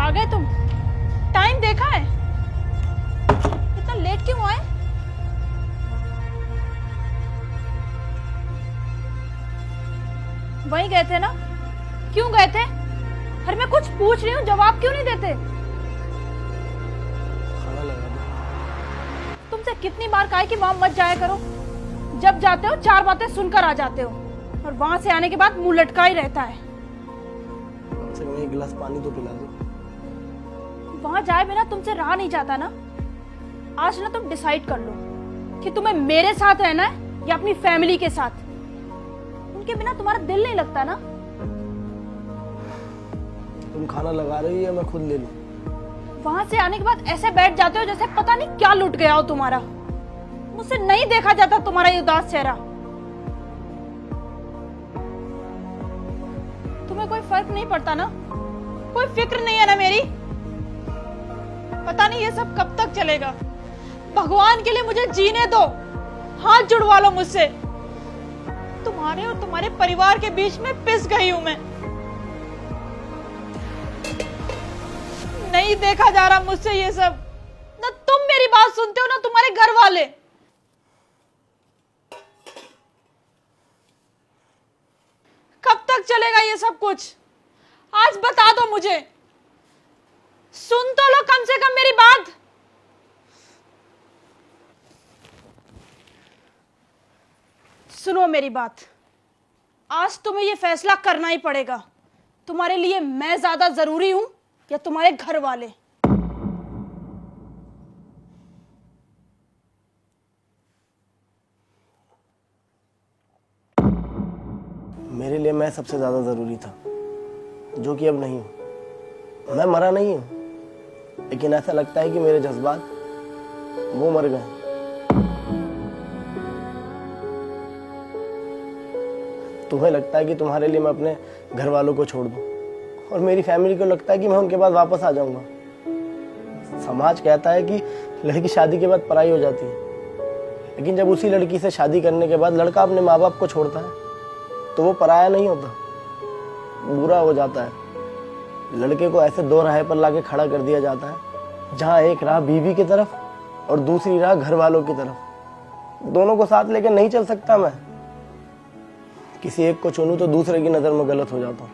आ गए तुम? टाइम देखा है? इतना लेट क्यों आए? वहीं गए थे ना? क्यों गए थे? अरे मैं कुछ पूछ रही हूँ, जवाब क्यों नहीं देते? खाना लगा दो। तुमसे कितनी बार कहा है कि वहां मत जाया करो? जब जाते हो 4 बातें सुनकर आ जाते हो और वहां से आने के बाद मुंह लटका ही रहता है। कम से कम एक गिलास पानी तो पिला दो। वहां जाए बिना तुमसे रहा नहीं जाता ना। आज ना तुम डिसाइड कर लो कि तुम्हें मेरे साथ रहना है या अपनी फैमिली के साथ। उनके बिना तुम्हारा दिल नहीं लगता ना? तुम खाना लगा रही हो या मैं खुद ले लूं? वहां से आने के बाद ऐसे बैठ जाते हो जैसे पता नहीं क्या लुट गया हो तुम्हारा। मुझसे नहीं देखा जाता तुम्हारा ये उदास चेहरा। तुम्हें कोई फर्क नहीं पड़ता ना? कोई फिक्र नहीं है ना मेरी? पता नहीं ये सब कब तक चलेगा। भगवान के लिए मुझे जीने दो। हाथ जुड़वा लो मुझसे। तुम्हारे और तुम्हारे परिवार के बीच में पिस गई हूं मैं। नहीं देखा जा रहा मुझसे ये सब। ना तुम मेरी बात सुनते हो ना तुम्हारे घर वाले। कब तक चलेगा ये सब कुछ? आज बता दो मुझे। सुन तो लो कम से कम मेरी बात। सुनो मेरी बात। आज तुम्हें ये फैसला करना ही पड़ेगा। तुम्हारे लिए मैं ज्यादा जरूरी हूं या तुम्हारे घर वाले? मेरे लिए मैं सबसे ज्यादा जरूरी था, जो कि अब नहीं हूं। मैं मरा नहीं हूं, लेकिन ऐसा लगता है कि मेरे जज्बात वो मर गए। तुम्हें लगता है कि तुम्हारे लिए मैं अपने घर वालों को छोड़ दूं, और मेरी फैमिली को लगता है कि मैं उनके पास वापस आ जाऊंगा। समाज कहता है कि लड़की शादी के बाद पराई हो जाती है, लेकिन जब उसी लड़की से शादी करने के बाद लड़का अपने माँ बाप को छोड़ता है तो वो पराया नहीं होता, बुरा हो जाता है। लड़के को ऐसे दो राह पर लाके खड़ा कर दिया जाता है, जहाँ एक राह बीवी की तरफ और दूसरी राह घर वालों की तरफ। दोनों को साथ लेके नहीं चल सकता मैं। किसी एक को चुनूं तो दूसरे की नजर में गलत हो जाता हूँ।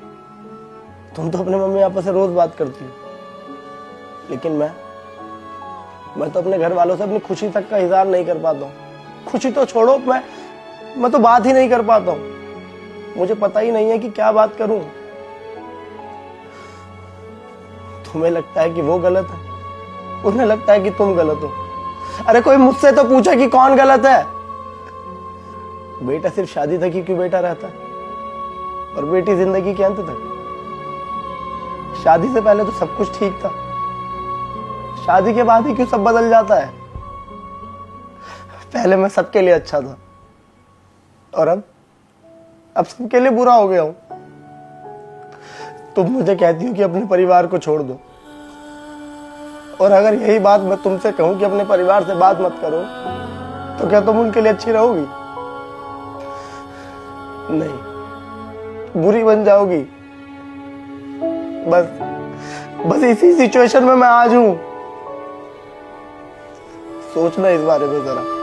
तुम तो अपने मम्मी पापा से रोज बात करती हो, लेकिन मैं तो अपने घर वालों से अपनी खुशी तक का इजहार नहीं कर पाता हूँ। खुशी तो छोड़ो, मैं तो बात ही नहीं कर पाता हूँ। मुझे पता ही नहीं है कि क्या बात करूं। तुम्हें लगता है कि वो गलत है, उन्हें लगता है कि तुम गलत हो। अरे कोई मुझसे तो पूछे कि कौन गलत है? बेटा सिर्फ शादी तक ही क्यों बेटा रहता है, और बेटी जिंदगी के अंत तक? शादी से पहले तो सब कुछ ठीक था, शादी के बाद ही क्यों सब बदल जाता है? पहले मैं सबके लिए अच्छा था, और अब सबके लिए बुरा हो गया हूं। तुम मुझे कहती हो कि अपने परिवार को छोड़ दो, और अगर यही बात मैं तुमसे कहूं कि अपने परिवार से बात मत करो, तो क्या तुम उनके लिए अच्छी रहोगी? नहीं, बुरी बन जाओगी। बस इसी सिचुएशन में मैं आज हूं। सोचना इस बारे में जरा।